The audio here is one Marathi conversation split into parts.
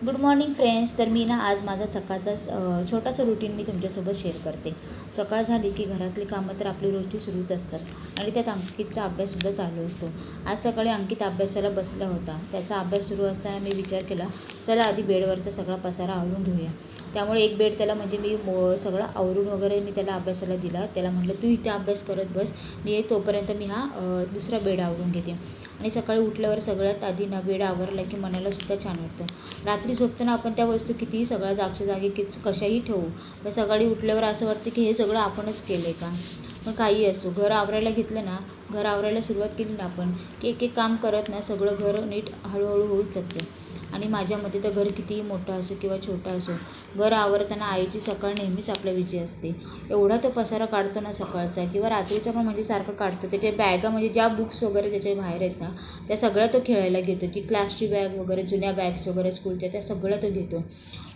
Good morning friends. तर मी ना आज माझा सकाळचा छोटासा रुटीन मी तुमच्यासोबत शेअर करते. सकाळ झाली की घरातली कामं तर आपली रोजची सुरूच असतात आणि त्यात अंकितचा अभ्याससुद्धा चालू असतो. आज सकाळी अंकित अभ्यासाला बसला होता. त्याचा अभ्यास सुरू असताना मी विचार केला, चला आधी बेडवरचा सगळा पसारा आवरून घेऊया. त्यामुळे एक बेड त्याला म्हणजे मी सगळं आवरून वगैरे मी त्याला अभ्यासाला दिला. त्याला म्हटलं, तू इथे अभ्यास करत बस, मी तोपर्यंत मी दुसरा बेड आवरून घेते. आणि सकाळी उठल्यावर सगळ्यात आधी ना बेड आवरला की मनालासुद्धा छान वाटतं. रात्री झोपताना आपण त्या वस्तू कितीही सगळ्या जागच्या जागी कशाही ठेवू, पण सकाळी उठल्यावर असं वाटतं की हे सगळं आपणच केलं आहे का. पण काही असो, घर आवरायला घेतलं ना, घर आवरायला सुरुवात केली ना आपण, की एक एक काम करत ना सगळं घर नीट हळूहळू होत जाते. आणि माझ्या मते तर घर कितीही मोठं असो किंवा छोटं असो, घर आवरताना आईची सकाळ नेहमीच आपल्या विजय असते. एवढा तो पसारा काढतो ना सकाळचा किंवा रात्रीचा पण, म्हणजे सारखं काढतो. त्याच्या बॅगा म्हणजे ज्या बुक्स वगैरे त्याच्या बाहेर आहेत ना, त्या सगळ्या तो खेळायला घेतो. जी क्लासची बॅग वगैरे, जुन्या बॅग्स वगैरे स्कूलच्या, त्या सगळ्या तो घेतो.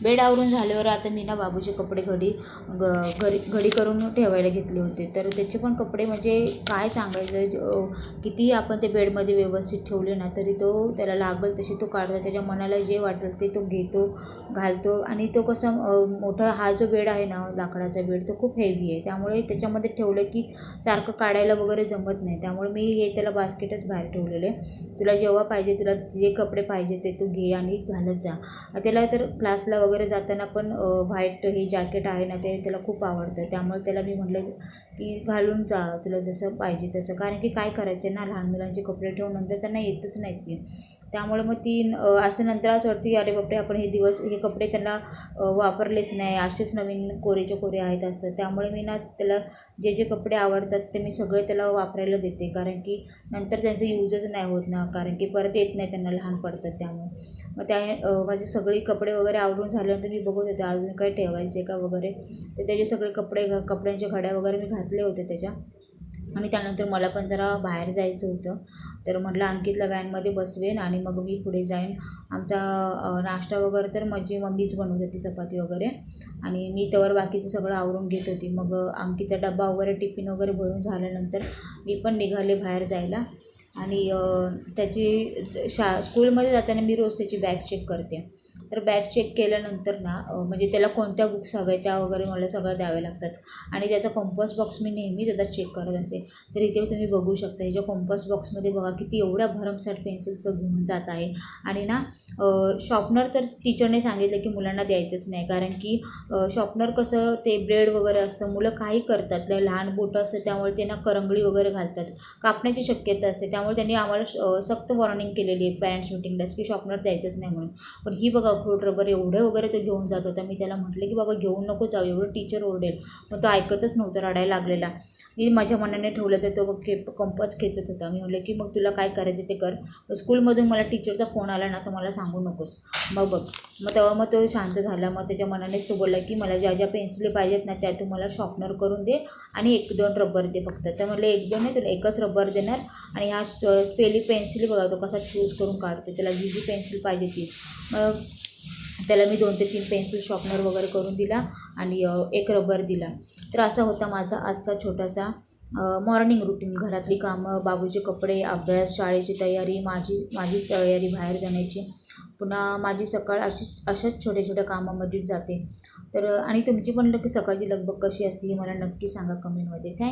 बेड आवरून झाल्यावर आता मी ना बाबूचे कपडे घडी करून ठेवायला घेतले होते. तर त्याचे पण कपडे म्हणजे काय सांगायचं, कितीही आपण ते बेडमध्ये व्यवस्थित ठेवले ना तरी तो त्याला लागेल तशी तो काढतो. त्याच्या मनाला जे वाटेल ते तो घेतो, घालतो. आणि तो कसा मोठा हा जो बेड आहे ना, लाकडाचा बेड, तो खूप हेवी आहे. त्यामुळे त्याच्यामध्ये ठेवलं की सारखं काढायला वगैरे जमत नाही. त्यामुळे मी हे त्याला बास्केटच बाहेर ठेवलेलं आहे. तुला जेव्हा पाहिजे, तुला जे कपडे पाहिजे ते तू घे आणि घालत जा. त्याला तर क्लासला वगैरे जाताना पण व्हाईट हे जॅकेट आहे ना, ते त्याला खूप आवडतं. त्यामुळे त्याला मी म्हटलं की घालून जा, तुला जसं पाहिजे तसं. कारण की काय करायचं ना, लहान मुलांचे कपडे ठेवून नंतर त्यांना येतच नाहीत ती. त्यामुळे मग असं नंतर असं वाटतं की अरे बापरे, आपण हे कपडे त्यांना वापरलेच नाही, असेच नवीन कोरेचे कोरे आहेत असं. त्यामुळे मी ना त्याला जे जे कपडे आवडतात ते मी सगळे त्याला वापरायला देते. कारण की नंतर त्यांचं यूजच नाही होत ना, कारण की परत येत नाही, त्यांना लहान पडतात. त्यामुळे मग माझे सगळे कपडे वगैरे आवरून झाल्यानंतर मी बघत होते अजून काही ठेवायचे का वगैरे. तर त्याचे सगळे कपड्यांच्या घड्या वगैरे मी घातले होते त्याच्या. आणि त्यानंतर मला पण जरा बाहेर जायचं होतं. तर म्हटलं अंकितला व्हॅनमध्ये बसवेन आणि मग मी पुढे जाईन. आमचा नाश्ता वगैरे तर माझी मम्मीच बनवत होती, चपाती वगैरे. आणि मी त्यावर बाकीचं सगळं आवरून घेत होती. मग अंकितचा डबा वगैरे, टिफिन वगैरे भरून झाल्यानंतर मी पण निघाले बाहेर जायला. आणि त्याची स्कूलमध्ये जाताना मी रोज त्याची बॅग चेक करते. तर बॅग चेक केल्यानंतर ना म्हणजे त्याला कोणत्या बुक्स हव्या त्या वगैरे मला सगळ्या द्याव्या लागतात. आणि त्याचा कंपास बॉक्स मी नेहमी त्याचा चेक करत असे. तर इथे तुम्ही बघू शकता, ह्याच्या कंपास बॉक्समध्ये बघा किती एवढ्या भरमसाठ पेन्सिल्सचं घेऊन जात आहे. आणि ना शॉर्पनर तर टीचरने सांगितलं की मुलांना द्यायचंच नाही. कारण की शॉर्पनर कसं ते ब्लेड वगैरे असतं, मुलं काही करतात, लहान बोटं असतं त्यामुळे ते ना करंगळी वगैरे घालतात, कापण्याची शक्यता असते. त्यामुळे त्यांनी आम्हाला सक्त वॉर्निंग केलेली आहे पॅरेंट्स मिटिंगलाच की शॉर्पनर द्यायचंच नाही म्हणून. पण ही बघा खोड रबर एवढे वगैरे ते घेऊन जात होता. मी त्याला म्हटलं की बाबा घेऊन नको जाऊ, एवढं टीचर ओरडेल. पण तो ऐकतच नव्हतं, रडायला लागलेला. मी माझ्या मनाने ठेवलं तर तो कंपास खेचत होता. मी म्हटलं की मग तुला काय करायचं ते कर, स्कूलमधून मला टीचरचा फोन आला ना तर मला सांगू नकोस. मग बघ, मग तो शांत झाला. मग त्याच्या मनानेच तो बोलला की मला ज्या ज्या पेन्सिली पाहिजेत ना त्या तू मला शॉर्पनर करून दे आणि 1-2 रबर दे फक्त. तर म्हटलं 1-2 नाही, तुला एकच रबर देणार. आणि ह्या स्पेलिंग पेन्सिल बघा तो कसा चूज करून काढतो, त्याला जी जी पेन्सिल पाहिजे तीच. मग त्याला मी 2 ते 3 पेन्सिल शॉर्पनर वगैरे करून दिला आणि 1 रबर दिला. तर असा होता माझा आजचा छोटासा मॉर्निंग रुटीन. घरातली कामं, बाबूचे कपडे, अभ्यास, शाळेची तयारी, माझी तयारी बाहेर जाण्याची. पुन्हा माझी सकाळ अशाच छोट्या छोट्या कामामध्येच जाते. तर आणि तुमची पण सकाळची लगबग कशी असते हे मला नक्की सांगा कमेंटमध्ये. थँक्यू.